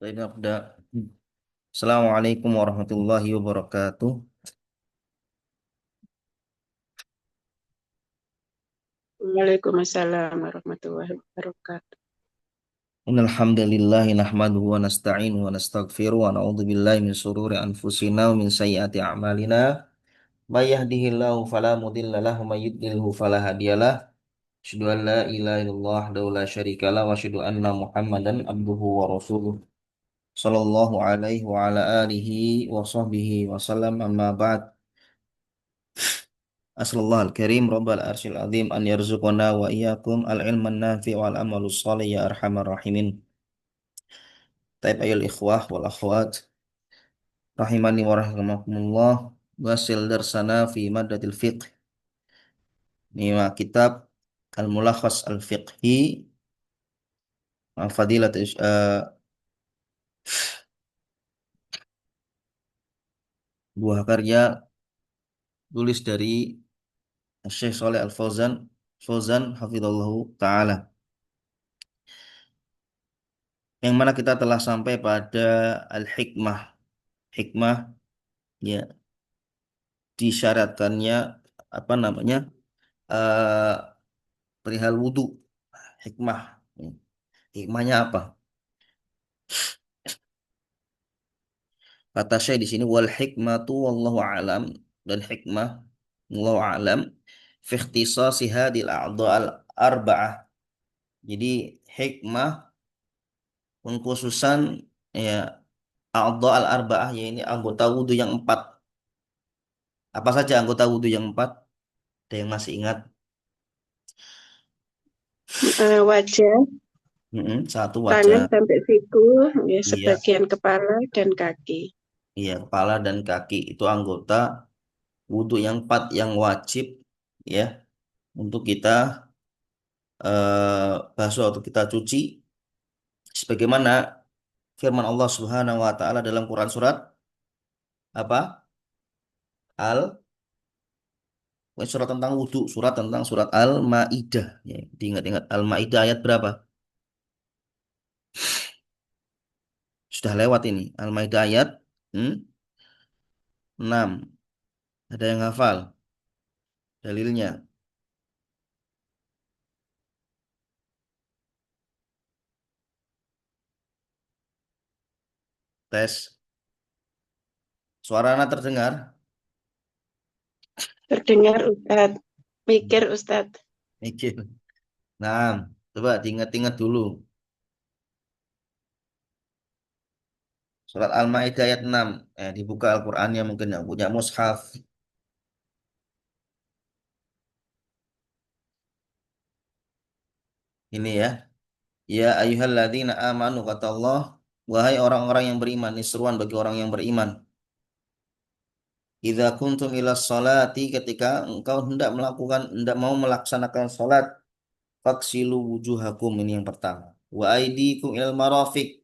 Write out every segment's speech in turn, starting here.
Baik, Abda. Assalamualaikum warahmatullahi wabarakatuh. Waalaikumsalam warahmatullahi wabarakatuh. Innal hamdalillah nahmaduhu wa nasta'inuhu wa nastaghfiruh wa na'udzu billahi min shururi anfusina wa min sayyiati a'malina. May yahdihillahu fala mudilla lahu wa may yudlilhu fala hadiyalah. Asyhadu an la ilaha illallah wahdahu la syarika lah wa asyhadu anna Muhammadan abduhu wa rasuluh. Sallallahu alaihi wa ala alihi wa sahbihi wa sallam amma ba'd. Asallallahu al-karim rabbal arsyil azim an yarzuqana wa iyyakum al-ilman nafi' wal amalus shalih ya arhamar rahimin. Taib ayol ikhwah wal akhwat rahimani wa rahimakumullah. Wasil darsana fi madatil fiqh. Ini kitab Al-Mulakhas Al-Fiqhi Fadilat buah karya tulis dari Syekh Saleh Al-Fauzan hafizallahu taala, yang mana kita telah sampai pada al-hikmah. Hikmah, ya, disyaratkannya apa namanya, eh perihal wudhu. Hikmah. Hikmahnya apa? Kata saya di sini wal hikmatu wallahu alam, dan hikmah wallahu alam fi ikhtisasi hadil a'dha al arba'ah. Jadi hikmah pengkhususan, ya, a'dha al arba'ah, ya, ini anggota wudhu yang empat. Apa saja anggota wudhu yang empat? Ada yang masih ingat? Wajah, Satu, tangan wajah. sampai siku, ya, Iya, sebagian kepala dan kaki. iya, kepala dan kaki itu anggota wudhu yang empat yang wajib, ya, untuk kita basuh atau kita cuci, sebagaimana firman Allah Subhanahu wa taala dalam Quran surat apa? Al Surat tentang wudhu, surat Al-Maidah, ya, diingat-ingat Al-Maidah ayat berapa? Sudah lewat ini. Al-Maidah ayat 6. Ada yang hafal dalilnya? Tes. Suara anak terdengar? Terdengar Ustadz, mikir Ustadz. Mikir. Nah, coba diingat-ingat dulu. Surat Al-Maidah ayat 6. Dibuka Al-Qur'annya, mungkin yang punya mushaf. Ini ya. Ya ayyuhalladzina amanu, kata Allah, wahai orang-orang yang beriman. Ini seruan bagi orang yang beriman. Idza kuntum ila sholati, ketika engkau hendak mau melaksanakan salat, faksilu wujuhakum, ini yang pertama. Wa aidikum ilal marafiq,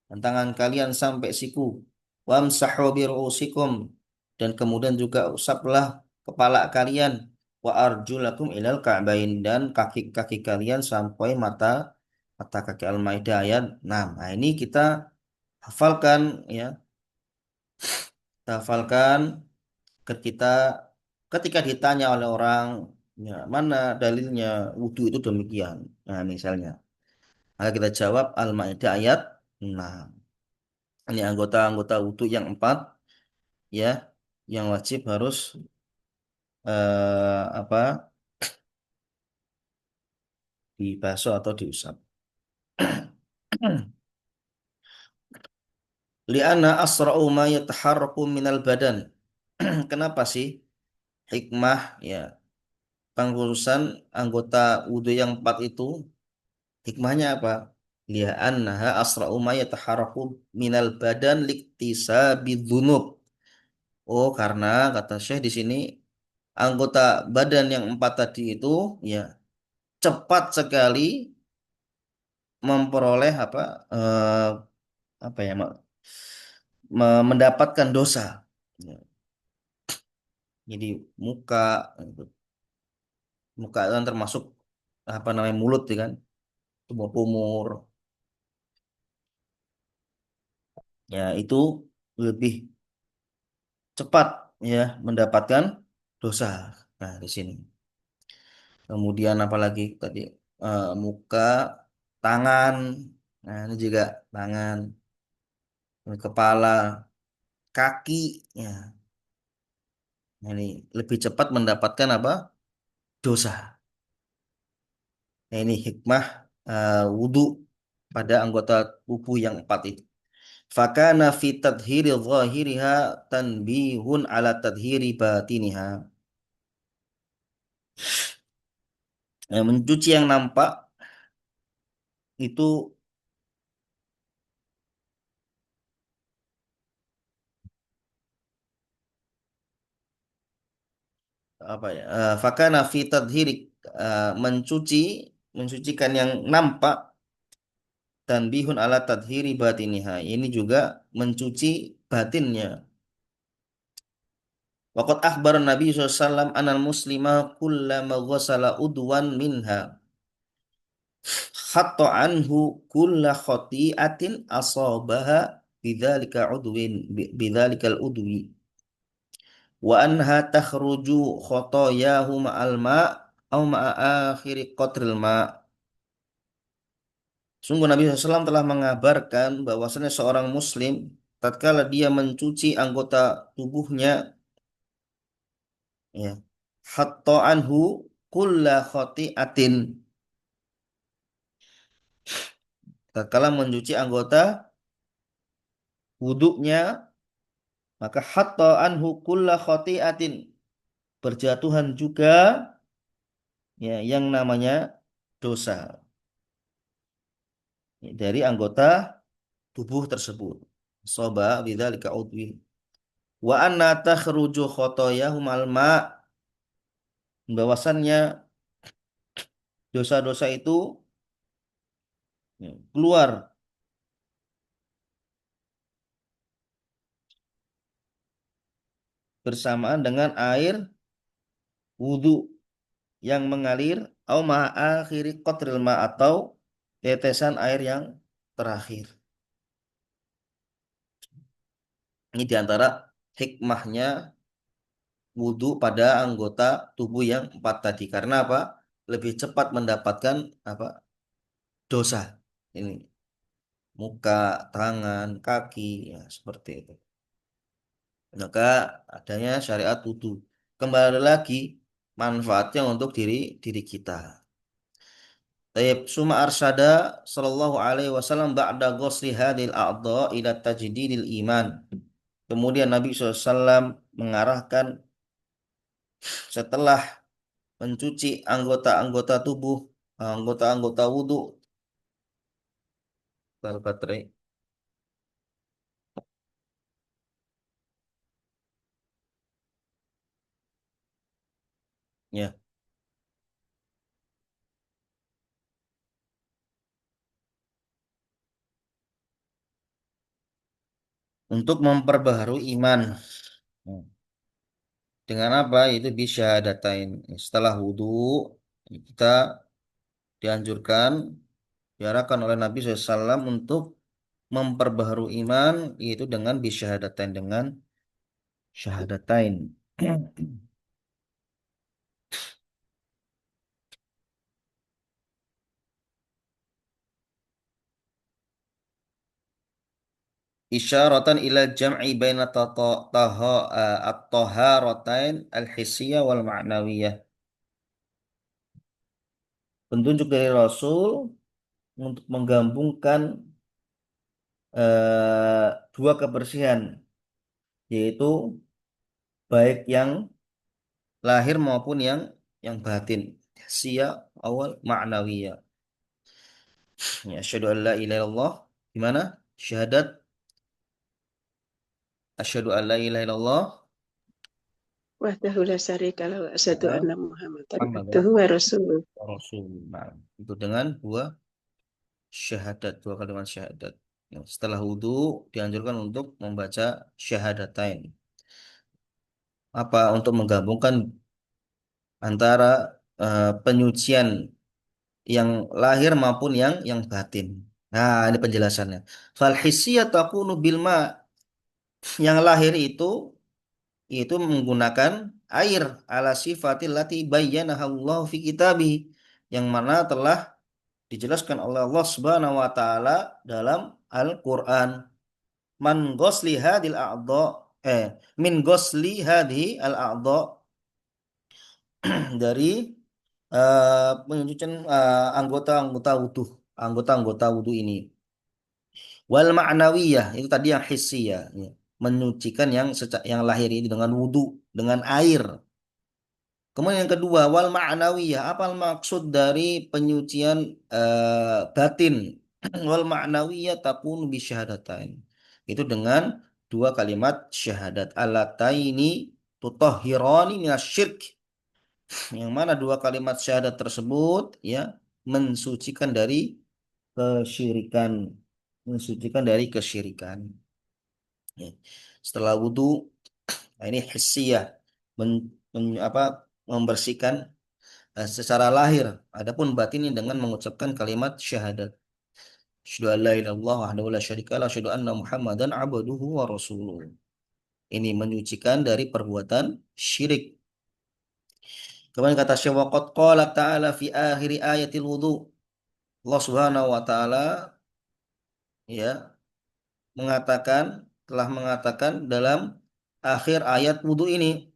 dan tangan kalian sampai siku. Wamsahu bi ru'usikum, dan kemudian juga usaplah kepala kalian. Wa arjulakum ilal ka'bain, dan kaki-kaki kalian sampai mata mata kaki. Al-Maidah ayat 6. Nah, ini kita hafalkan, ya. Kita hafalkan kita ketika ditanya oleh orang, ya, mana dalilnya wudhu itu demikian. Nah, misalnya, maka kita jawab Al-Maidah ayat 6. Ini anggota-anggota wudhu yang empat, ya, yang wajib harus apa, dibasuh atau diusap. Li'anna asra'u ma yataharraku minal badan. Kenapa sih hikmah, ya, pengkhususan anggota wudhu yang empat itu? Hikmahnya apa? Li'annaha asra'u ma yataharraku minal badan liktisabi dzunub. Oh, karena kata Syekh di sini anggota badan yang empat tadi itu, ya, cepat sekali memperoleh apa, apa ya, mendapatkan dosa. Ya, jadi muka, muka kan termasuk apa namanya, mulut, ya kan, tumor-tumor, Ya, itu lebih cepat ya mendapatkan dosa. Nah, di sini. Kemudian apalagi tadi muka, tangan. Nah, ini juga tangan, kepala, kaki. Ya, nah, ini lebih cepat mendapatkan apa? Dosa. Nah, ini hikmah wudhu pada anggota tubuh yang empat itu. Fakana fi tadhiri zahiriha tanbihun ala tadhiri batiniha. Mencuci yang nampak itu apa ya? Fakana fi tadhiri mencucikan yang nampak tanbihun ala tadhiri batiniha. Ini juga mencuci batinnya. Waqad akhbar Nabi SAW anal muslima kullama ghasala udwan minha khatta anhu kulla khati'atin asabaha bidzalikal udwi wa anha takhruju khotoyahu ma'al ma' au ma'a akhiri qatril ma'. Sungguh Nabi SAW telah mengabarkan bahwasanya seorang muslim tatkala dia mencuci anggota tubuhnya ya hatta anhu kulla khati'atin, tatkala mencuci anggota wuduknya maka hatta anhu kulla khati'atin, berjatuhan juga ya yang namanya dosa ya, dari anggota tubuh tersebut. Soba bidzalika udwi wa anna takhruju khotoyahum alma, bahwasannya dosa-dosa itu ya, keluar bersamaan dengan air wudhu yang mengalir au ma'a akhiri qatril ma, atau tetesan air yang terakhir. Ini diantara hikmahnya wudhu pada anggota tubuh yang empat tadi. Karena apa? Lebih cepat mendapatkan apa? Dosa. Ini muka, tangan, kaki, ya, seperti itu. Maka adanya syariat wudhu. Kembali lagi manfaatnya untuk diri diri kita. Tayyib suma arsada sallallahu alaihi wasallam ba'da ghusli hadil a'dha ila tajdidil iman. Kemudian Nabi SAW mengarahkan setelah mencuci anggota-anggota tubuh, anggota-anggota wudhu, baterai, ya, untuk memperbaharui iman. Hmm. Dengan apa? Itu bisa datain. Setelah wudhu, kita dianjurkan, diarahkan oleh Nabi SAW untuk memperbaharui iman, yaitu dengan bisyahadatain, dengan syahadatain. Isyaratan ila jam'i baina at-taharatain al-hissiyah wal ma'nawiyah. Petunjuk dari Rasul untuk menggabungkan dua kebersihan, yaitu baik yang lahir maupun yang batin. Sia awal ma'nawiyah. Ya, asyhadu an la ilaha illallah. Gimana? Syahadat asyhadu an la ilaha illallah. Wahdahu la syarika lahu wa asyhadu Ya, anna Muhammadan Muhammadur abduhu wa rasuluh. Rasulullah. Itu dengan dua syahadat, dua kalimat syahadat. Ya, setelah wudhu dianjurkan untuk membaca syahadatain. Apa? Untuk menggabungkan antara penyucian yang lahir maupun yang batin. Nah, ini penjelasannya. Fal hissiyah takunu bil ma. Yang lahir itu menggunakan air ala sifatil lati bayyanaha Allah fi kitabih, yang mana telah dijelaskan oleh Allah Subhanahu wa taala dalam Al-Qur'an. Man ghusli hadil a'dha, eh min ghusli hadhi al a'dha, dari pencucian anggota-anggota wudu, anggota-anggota wudu ini. Wal ma'nawiyah itu tadi yang hissiyah, ya. Menyucikan yang lahir ini dengan wudu, dengan air. Kemudian yang kedua, wal ma'nawiyah, apa maksud dari penyucian batin? Wal ma'nawiyah takunu bi syahadatain. Itu dengan dua kalimat syahadat alataini tutahhirani minasyirk. Yang mana dua kalimat syahadat tersebut ya mensucikan dari kesyirikan, mensucikan dari kesyirikan. Ya. Setelah wudhu, nah ini hissiyah, apa, membersihkan secara lahir. Adapun batinnya dengan mengucapkan kalimat syahadat. Asyhadu an la ilaha illallah wahdahu la syarika lah, asyhadu anna Muhammadan abduhu wa rasuluh. Ini menyucikan dari perbuatan syirik. Kemudian kata Syekh waqad qala ta'ala fi akhir ayatil wudu. Allah Subhanahu wa taala ya mengatakan, telah mengatakan dalam akhir ayat wudu ini.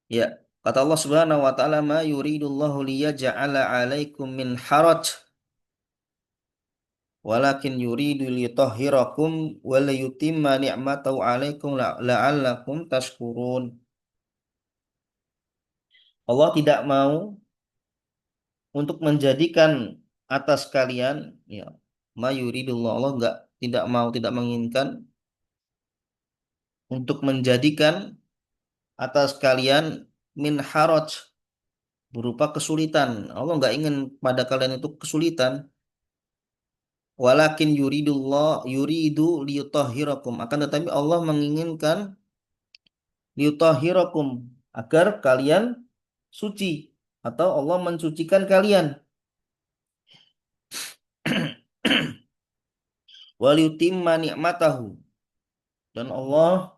Ya, kata Allah Subhanahu wa taala, ma yuridullahu liyaj'ala 'alaikum min haraj, walakin yuridu liyutahhirakum wa liyutimma ni'matahu 'alaikum la'allakum tashkurun. Allah tidak mau untuk menjadikan atas kalian, ya, ma yuridullah, Allah enggak, tidak mau, tidak menginginkan untuk menjadikan atas kalian min haraj, berupa kesulitan. Allah enggak ingin pada kalian itu kesulitan. Walakin yuridu liyutahhirakum, akan tetapi Allah menginginkan liyutahhirakum, agar kalian suci, atau Allah mensucikan kalian. Waliyutimma ni'matahu, dan Allah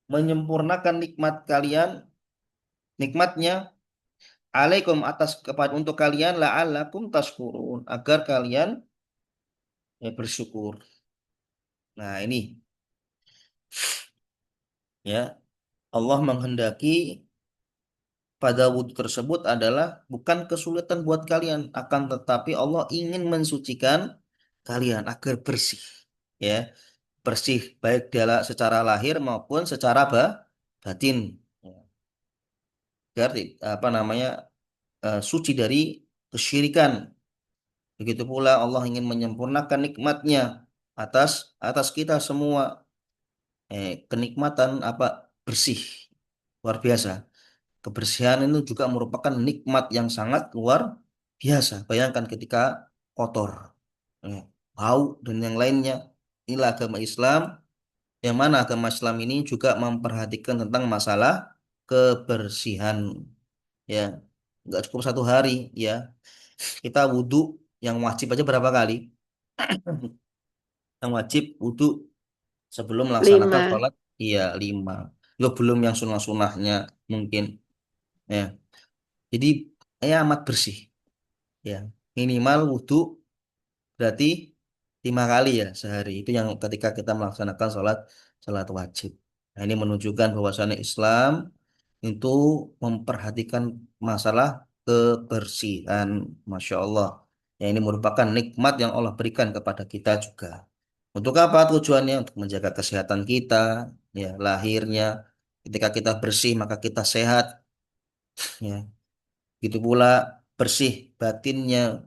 menyempurnakan nikmat kalian, nikmatnya alaikum, atas, kepada, untuk kalian, la'allakum tashkurun, agar kalian ya bersyukur. Nah, ini ya, Allah menghendaki pada wudhu tersebut adalah bukan kesulitan buat kalian, akan tetapi Allah ingin mensucikan kalian agar bersih, ya, bersih baik secara lahir maupun secara batin. Ya, agar apa namanya, suci dari kesyirikan. Begitu pula Allah ingin menyempurnakan nikmatnya atas atas kita semua. Kenikmatan apa, bersih, luar biasa. Kebersihan itu juga merupakan nikmat yang sangat luar biasa. Bayangkan ketika kotor, eh, bau dan yang lainnya. Inilah agama Islam, yang mana agama Islam ini juga memperhatikan tentang masalah kebersihan. Ya, nggak cukup satu hari. Ya, kita wudhu yang wajib aja berapa kali? Yang wajib wudhu sebelum melaksanakan 5. sholat, iya 5. Lo belum yang sunnah-sunnahnya mungkin. Ya, jadi amat bersih. Ya, minimal wudhu berarti 5 kali ya sehari. Itu yang ketika kita melaksanakan sholat sholat wajib. Nah, ini menunjukkan bahwasannya Islam itu memperhatikan masalah kebersihan. Masya Allah. Ya, ini merupakan nikmat yang Allah berikan kepada kita juga. Untuk apa tujuannya? Untuk menjaga kesehatan kita, ya, lahirnya. Ketika kita bersih maka kita sehat. Ya, gitu pula bersih batinnya,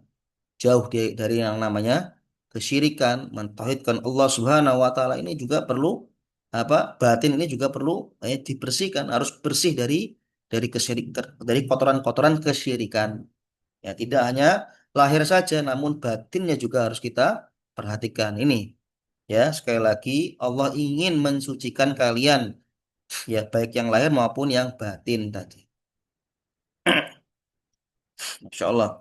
jauh dari yang namanya kesyirikan, mentauhidkan Allah Subhanahu wa taala, ini juga perlu apa? Batin ini juga perlu dibersihkan, harus bersih dari kesyirikan, dari kotoran-kotoran kesyirikan. Ya, tidak hanya lahir saja, namun batinnya juga harus kita perhatikan. Ini ya, sekali lagi Allah ingin mensucikan kalian, ya, baik yang lahir maupun yang batin tadi. Insya Allah.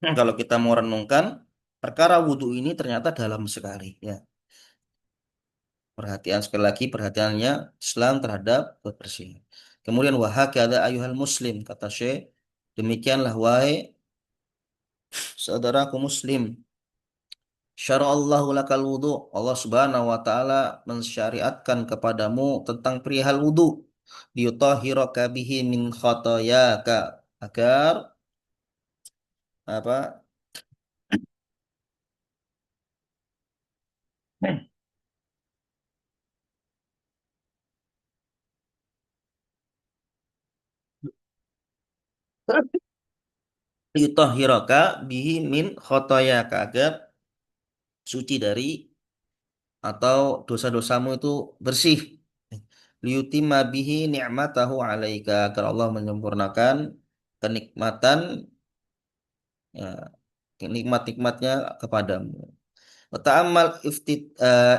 Kalau kita mau renungkan, perkara wudhu ini ternyata dalam sekali. Ya, perhatian sekali lagi perhatiannya Islam terhadap kebersihan. Kemudian wahakada ayuhal muslim kata Syekh, demikianlah wahai saudaraku muslim. Syara'allahu lakal wudu. Allah Subhanahu wa taala mensyariatkan kepadamu tentang perihal wudu. Liyutahhiraka bihi min khotoyaka agar apa? Liyutahhiraka bihi min khotoyaka agar suci dari atau dosa-dosamu itu bersih. Liyutimma bihi ni'matahu alaika agar Allah menyempurnakan kenikmatan ya, nikmat-nikmatnya kepadamu. Wa ta'ammal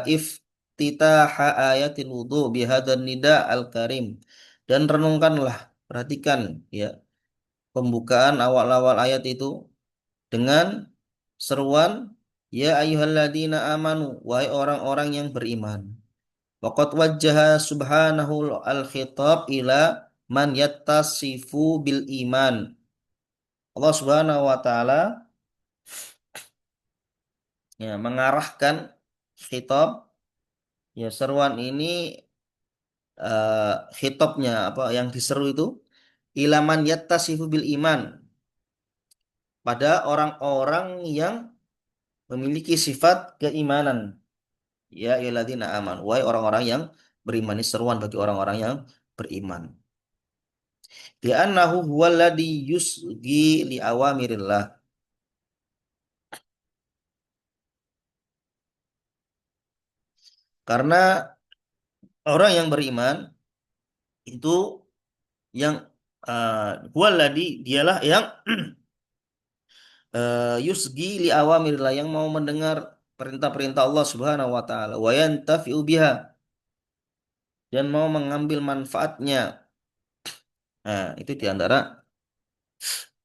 iftitaha ayatil wudu bihadan nida al-karim. Dan renungkanlah, perhatikan ya pembukaan awal-awal ayat itu dengan seruan ya ayyuhalladzina amanu wahai orang-orang yang beriman. Waqad wajjaha subhanahu al-khitab ila man yattasifu bil iman. Allah Subhanahu wa taala ya mengarahkan khitab ya seruan ini khitabnya apa yang diseru itu ilaman yattasifu bil iman pada orang-orang yang memiliki sifat keimanan. Ya ayyuhalladzina aman. Wahai orang-orang yang beriman ini seruan bagi orang-orang yang beriman. Li'annahu huwallazi yusgi li awamirillah. Karena orang yang beriman itu yang huwallazi dialah yang yusgi li awamirillah yang mau mendengar perintah-perintah Allah Subhanahu wa taala wa yantafi'u biha dan mau mengambil manfaatnya. Nah, itu di antara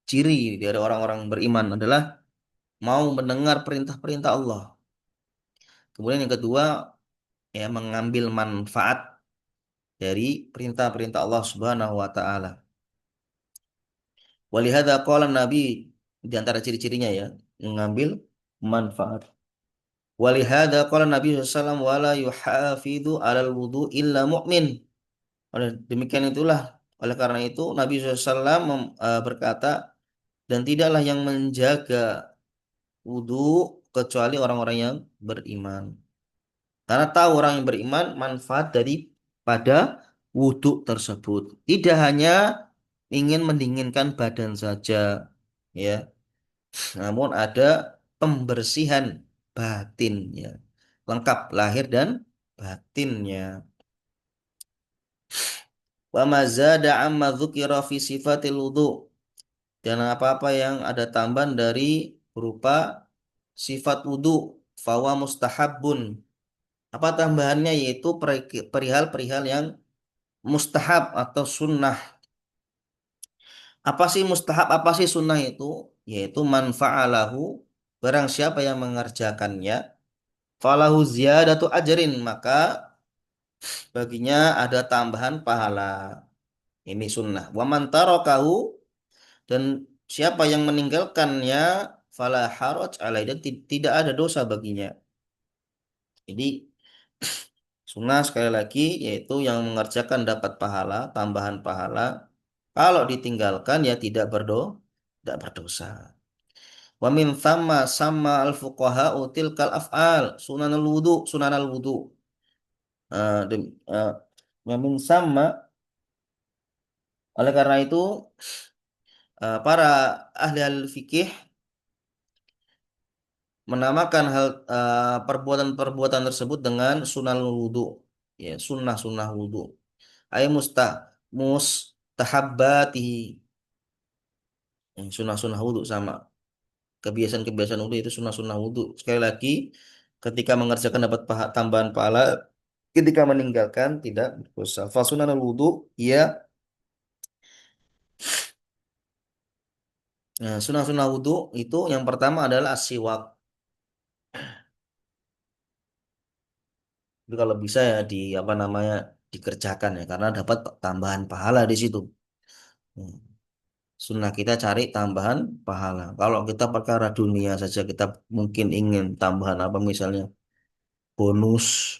ciri dari orang-orang beriman adalah mau mendengar perintah-perintah Allah. Kemudian yang kedua, ya mengambil manfaat dari perintah-perintah Allah Subhanahu wa taala. Walihada qala Nabi di antara ciri-cirinya ya, mengambil manfaat. Walihada qala Nabi SAW wala yuhafidhu alal wudu illa mu'min. Oleh demikian itulah oleh karena itu Nabi SAW berkata dan tidaklah yang menjaga wudu kecuali orang-orang yang beriman. Karena tahu orang yang beriman manfaat daripada wudhu tersebut. Tidak hanya ingin mendinginkan badan saja, ya, namun ada pembersihan batinnya, lengkap lahir dan batinnya. Wa mazada amma dzukira fi sifatil wudu dan apa-apa yang ada tambahan dari berupa sifat wudu fawa mustahabun. Apa tambahannya yaitu perihal-perihal yang mustahab atau sunnah. Apa sih mustahab, apa sih sunnah itu? Yaitu manfa'alahu, barang siapa yang mengerjakannya, falahu ziyadatu ajrin, maka baginya ada tambahan pahala. Ini sunnah. Wa man tarakahu, dan siapa yang meninggalkannya, fala haraj alaihi, dan tidak ada dosa baginya. Jadi sunnah sekali lagi yaitu yang mengerjakan dapat pahala, tambahan pahala. Kalau ditinggalkan ya tidak berdosa. Wa min thamma sama al fuqaha tilkal af'al sunanul wudu sunanal wudu. Wa min sama oleh karena itu para ahli fikih menamakan perbuatan-perbuatan tersebut dengan sunanul wudu. Ya, sunnah-sunnah wudu. Ay mustahabbatihi. Sunnah-sunnah wudu sama. Kebiasaan-kebiasaan wudhu itu sunnah-sunnah wudhu. Sekali lagi, ketika mengerjakan dapat tambahan pahala, ketika meninggalkan tidak berdosa. Fasunanul wudhu, ia Nah, sunnah-sunnah wudhu itu yang pertama adalah as-siwak. Itu kalau bisa ya di apa namanya dikerjakan ya karena dapat tambahan pahala di situ. Hmm. Sunnah kita cari tambahan pahala. Kalau kita perkara dunia saja kita mungkin ingin tambahan apa misalnya bonus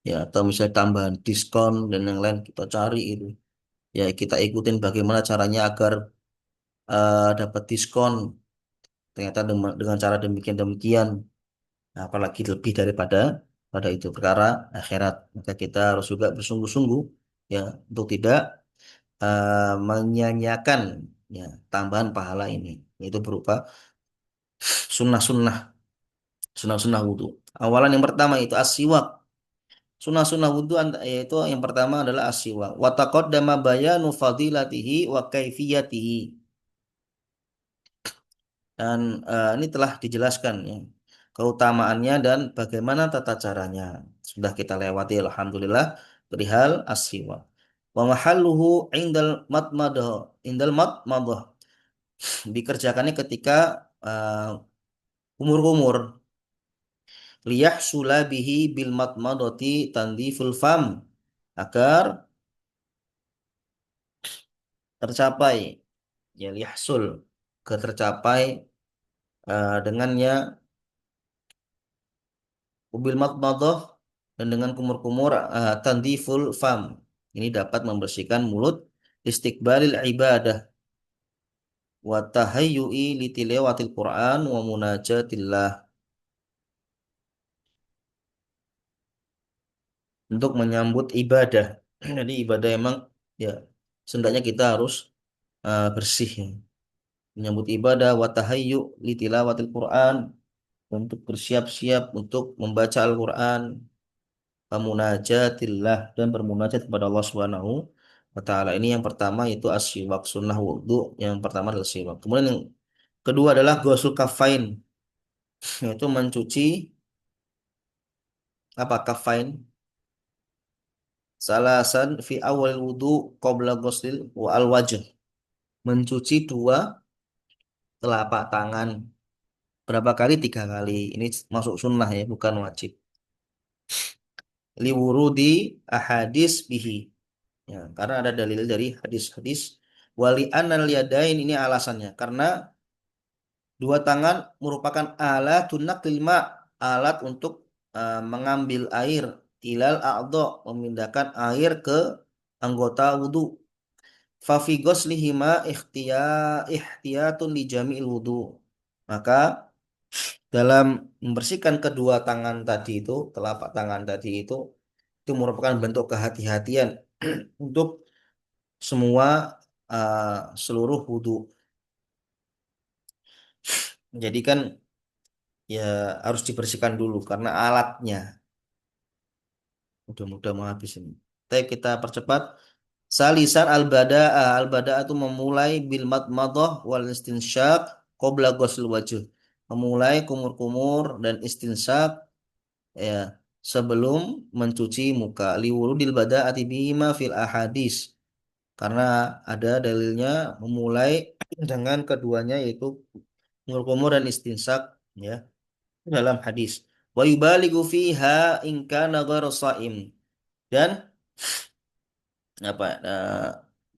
ya atau misalnya tambahan diskon dan yang lain kita cari itu. Ya kita ikutin bagaimana caranya agar dapat diskon. Ternyata dengan cara demikian demikian. Nah, apalagi lebih daripada pada itu perkara akhirat. Maka kita harus juga bersungguh-sungguh ya untuk tidak menyia-nyiakan ya tambahan pahala ini. Itu berupa sunnah-sunnah, sunnah-sunnah wudhu. Awalan yang pertama itu as-siwak. Sunnah-sunnah wudhu yaitu yang pertama adalah as-siwak. Wa taqaddama bayanu fadilatihi wa kaifiyatihi. Dan ini telah dijelaskan ya, keutamaannya dan bagaimana tata caranya. Sudah kita lewati alhamdulillah perihal as-siwak. Wa mahalluhu indal matmadah dikerjakannya ketika kumur-kumur liyahsula bihi bil matmadati tandiful fam agar tercapai ya liyahsul ke tercapai dengannya ubil matmadah dan dengan kumur-kumur tandiful fam. Ini dapat membersihkan mulut istiqbalil ibadah wa tahayyu'i litilawatil Qur'an wa munajatillah untuk menyambut ibadah. Jadi ibadah emang ya sendaknya kita harus bersih ya. Menyambut ibadah wa tahayyu litilawatil Qur'an untuk bersiap-siap untuk membaca Al-Qur'an pemunajatillah dan bermunajat kepada Allah Subhanahu wa taala. Ini yang pertama itu asyiwak sunnah wudu. Yang pertama adalah siwak. Kemudian yang kedua adalah ghusul kafain, yaitu mencuci apa kafain salasan fi awal wudu qabla ghuslil wa al wajh. Mencuci dua telapak tangan. Berapa kali? Tiga kali. Ini masuk sunnah ya, bukan wajib. Liwurudi ahadis bihi. Ya, karena ada dalil dari hadis-hadis wali anal yadain ini alasannya karena dua tangan merupakan alat tunak lima alat untuk mengambil air ilal a'dha memindahkan air ke anggota wudu fa fi ghuslihima ihtiyatun li jami'il wudu maka dalam membersihkan kedua tangan tadi itu telapak tangan tadi itu merupakan bentuk kehati-hatian untuk semua seluruh wudhu. Jadi kan ya harus dibersihkan dulu karena alatnya udah mau habis ini. Tapi kita percepat. Salisan al-bada'ah itu memulai bil madmadah wal istinsyaq qabla ghusl wajh. Memulai kumur-kumur dan istinsyak ya sebelum mencuci muka. Liwurudil bada'ati bima fil ahadis. Karena ada dalilnya memulai dengan keduanya yaitu kumur-kumur dan istinsak ya dalam hadis wa yubaligu fiha in kana ghairu shaim dan apa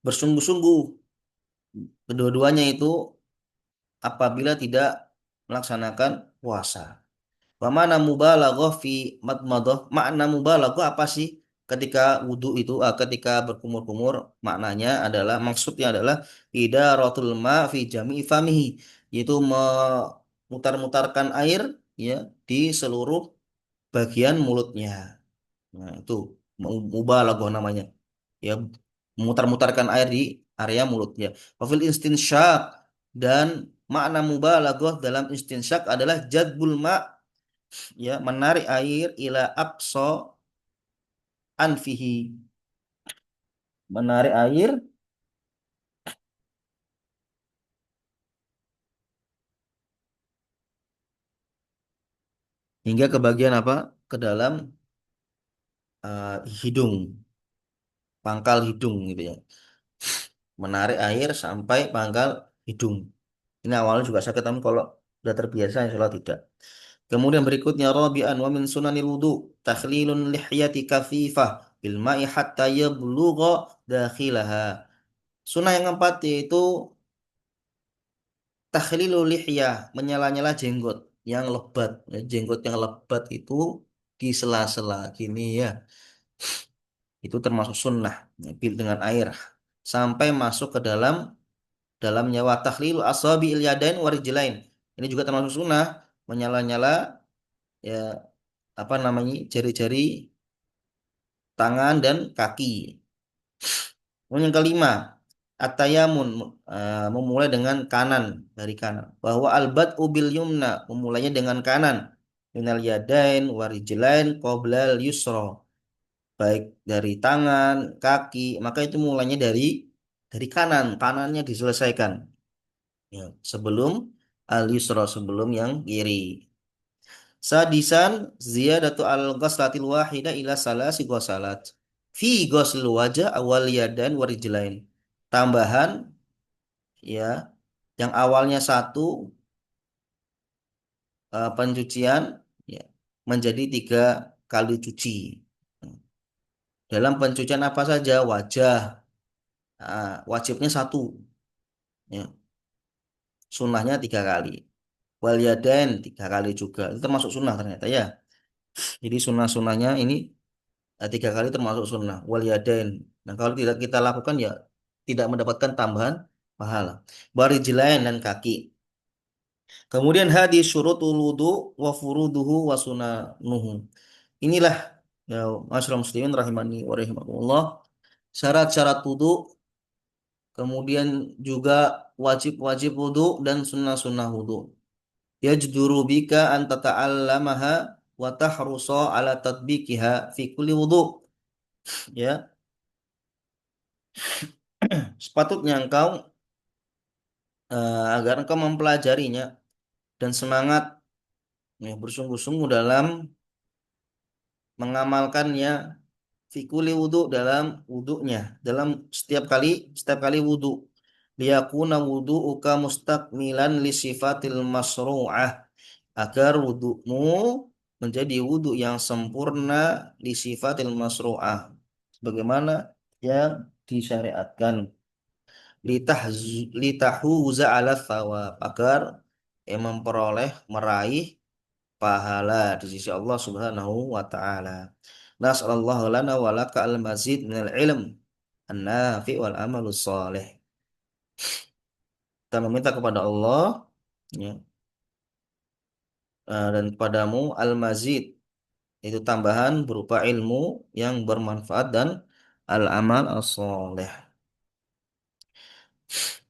bersungguh-sungguh kedua-duanya itu apabila tidak melaksanakan puasa. Wa mana mubalaghah fi madmadah makna mubalaghah apa sih ketika wudhu itu ketika berkumur-kumur maknanya adalah maksudnya adalah idaratul ma fi jami'i famihi yaitu memutar-mutarkan air ya di seluruh bagian mulutnya. Nah, itu mubalaghah namanya. Ya, memutar-mutarkan air di area mulutnya. Wafil istinsyaq dan makna mubalaghah dalam istinsyaq adalah jadbul ma ya menarik air ila aqsa anfihi. Menarik air hingga ke bagian apa? Ke dalam hidung, pangkal hidung gitu ya. Menarik air sampai pangkal hidung. Ini awalnya juga sakit, tapi kalau sudah terbiasa insya Allah tidak. Kemudian berikutnya rabi'an wa min sunanil wudu takhlilun lihyati kafifah bil ma'i hatta yablugha dakhilaha. Sunnah yang keempat yaitu takhlilul lihyah, menyala-nyala jenggot yang lebat. Ya, jenggot yang lebat itu di sela-sela gini ya. Itu termasuk sunnah, ya, dengan air sampai masuk ke dalam nyawa takhlil asabi il yadain warijlain. Ini juga termasuk sunnah, menyala-nyala ya apa namanya jari-jari tangan dan kaki. Kemudian yang kelima, atayamun, memulai dengan kanan, dari kanan. Bahwa albat ubil yumna, memulainya dengan kanan. Minal yadain warijlain qoblal yusra. Baik dari tangan, kaki, maka itu mulainya dari kanan, kanannya diselesaikan. Ya, sebelum al yusra, sebelum yang kiri. Sadisan ziyadatu al-ghaslatil wahida ila salasi ghasalat. Fi ghuslil wajah awal yadan warijlain. Tambahan ya, yang awalnya satu pencucian ya, menjadi 3 kali cuci. Dalam pencucian apa saja? Wajah. Wajibnya satu. Ya. Sunnahnya 3 kali. Wal yadain 3 kali juga. Itu termasuk sunnah ternyata ya. Jadi sunnah-sunnahnya ini 3 kali termasuk sunnah wal yadain. Nah kalau tidak kita lakukan ya tidak mendapatkan tambahan pahala. Barijlain dan kaki. Kemudian hadis syurutul wudu wa furuduhu wa sunanuhu. Inilah ya masyarakat muslimin rahimani wa rahimakumullah. Syarat-syarat wudu, kemudian juga wajib-wajib wudu dan sunnah-sunnah wudu. Yajduru bika an tata'allamaha wa tahrusa ala tatbiqiha fi kulli wudu. Ya, sepatutnya engkau agar engkau mempelajarinya dan semangat ya, bersungguh-sungguh dalam mengamalkannya fikuli wudhu, dalam wudhunya, dalam setiap kali wudhu, liyakuna wudhu'uka mustakmilan li sifatil masru'ah, agar wudhumu menjadi wudhu yang sempurna li sifatil masru'ah, sebagaimana yang disyariatkan, litahuza ala thawab, agar memperoleh meraih pahala di sisi Allah Subhanahu wa taala. Nas'allallahu lana wa laka al-mazid minal ilm an-nafi wal amalus salih. Kita meminta kepada Allah ya, dan kepadamu al-mazid, itu tambahan berupa ilmu yang bermanfaat dan al-amal as-salih.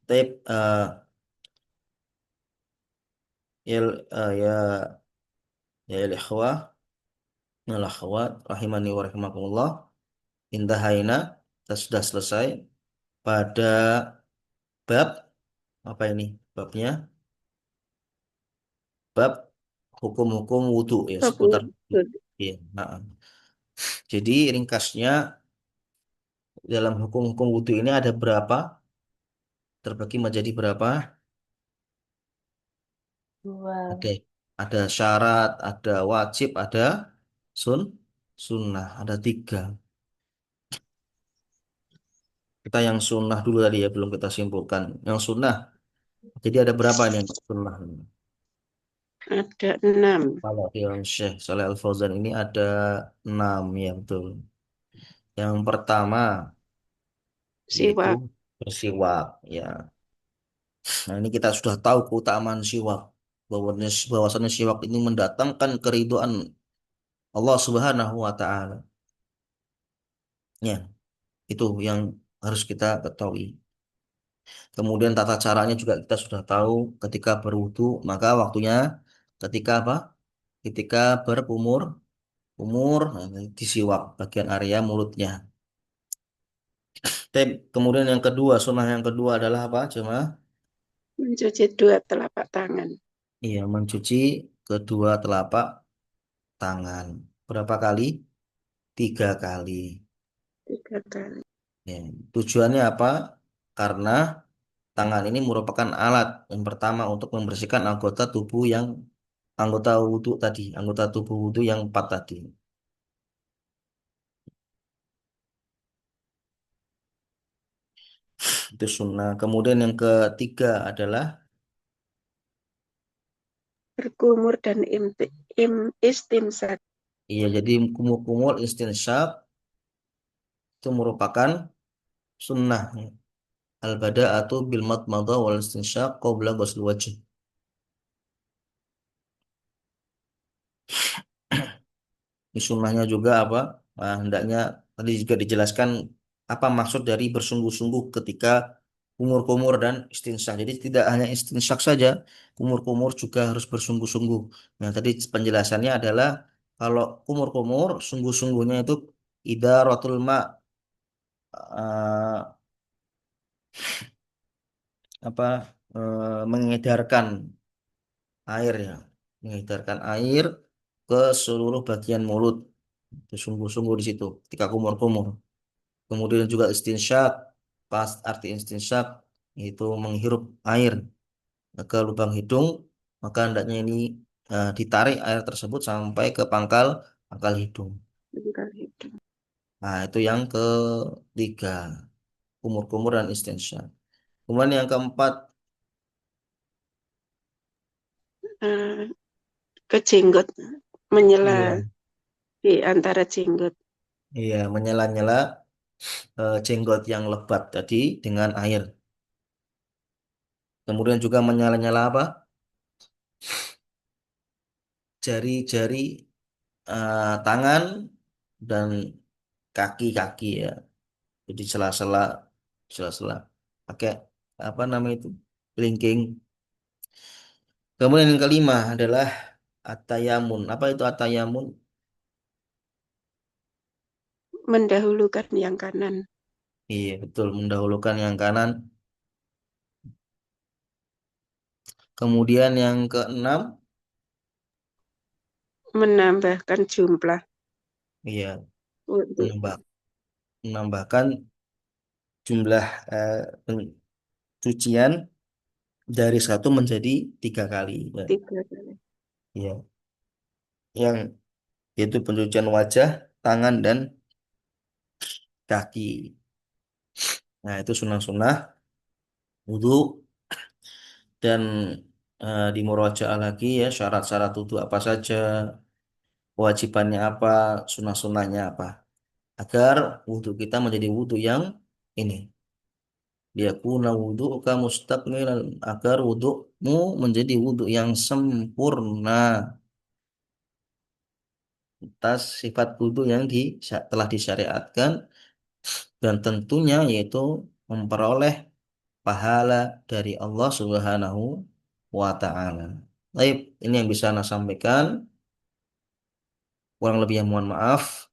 Taib ya ya ikhwah wal akhwat rahimani wa rahimakumullah. Intahaina, kita sudah selesai pada bab apa ini? Babnya bab hukum-hukum wudhu ya, Bapak, seputar wudhu. Iya, nah. Jadi ringkasnya dalam hukum-hukum wudhu ini ada berapa? Terbagi menjadi berapa? dua. Oke, ada syarat, ada wajib, ada sun, sunnah, ada 3. Kita yang sunnah dulu tadi ya, belum kita simpulkan. Yang sunnah, jadi ada berapa nih yang sunnah? Ada 6. Kalau yang Syekh Saleh Al Fauzan ini ada 6 ya betul. Yang pertama yaitu Siwak. bersiwak ya. Nah, ini kita sudah tahu keutamaan siwak, bahwasanya siwak ini mendatangkan keridhaan Allah Subhanahu wa taala. Ya, itu yang harus kita ketahui. Kemudian tata caranya juga kita sudah tahu, ketika berwudu maka waktunya ketika apa? Ketika umur nah, disiwak bagian area mulutnya. Kemudian yang kedua, sunnah yang kedua adalah apa? Cuma Mencuci 2 telapak tangan. iya, mencuci kedua telapak tangan. Berapa kali? 3 kali. 3 kali. Ya, tujuannya apa? Karena tangan ini merupakan alat yang pertama untuk membersihkan anggota tubuh yang anggota wudhu tadi, anggota tubuh wudhu yang empat tadi. Itu sunnah. Kemudian yang ketiga adalah, Berkumur dan istimsak. iya jadi kumur-kumur istinsyaq itu merupakan sunnah. Al-bada'atu bil madmadah wal istinsyaq qabla ghusl wajh. Ini sunnahnya juga apa? Nah, hendaknya tadi juga dijelaskan apa maksud dari bersungguh-sungguh ketika kumur-kumur dan istinsyak. Jadi tidak hanya istinsyak saja, kumur-kumur juga harus bersungguh-sungguh. Nah, tadi penjelasannya adalah kalau kumur-kumur, sungguh-sungguhnya itu idaratul ma, eh, apa mengedarkan air ya, mengedarkan air ke seluruh bagian mulut. Itu sungguh-sungguh di situ ketika kumur-kumur. Kemudian juga istinsyak, pas arti istinsyak itu menghirup air ke lubang hidung, maka hendaknya ini ditarik air tersebut sampai ke pangkal pangkal hidung. Meninggal hidup. Nah, itu yang ketiga, kumur-kumur dan istinsyak. Kemudian yang keempat, Eh, ke jenggot, menyela iya, di antara jenggot. iya menyela-nyela jenggot yang lebat tadi dengan air. Kemudian juga menyala-nyala apa? Jari-jari tangan dan kaki-kaki ya. Jadi sela-sela, sela-sela. Pakai apa namanya itu? Kelingking. Kemudian yang kelima adalah atayamun. Apa itu atayamun? Mendahulukan yang kanan. Iya, betul. Mendahulukan yang kanan. Kemudian yang keenam, Menambahkan jumlah iya, untuk menambah, menambahkan jumlah cucian dari satu menjadi tiga kali. Ya. 3 kali. Iya. Yang yaitu pencucian wajah, tangan, dan kaki. Nah, itu sunnah-sunnah wudhu dan di murojaah lagi ya syarat-syarat wudhu apa saja, kewajibannya apa, sunnah-sunnahnya apa. Agar wudhu kita menjadi wudhu yang ini. Dia kuna wudhu ka mustaqmilan agar wudhumu menjadi wudhu yang sempurna atas sifat wudhu yang telah disyariatkan dan tentunya yaitu memperoleh pahala dari Allah Subhanahu wa taala. Baik, ini yang bisa Anda sampaikan. Kurang lebih yang mohon maaf.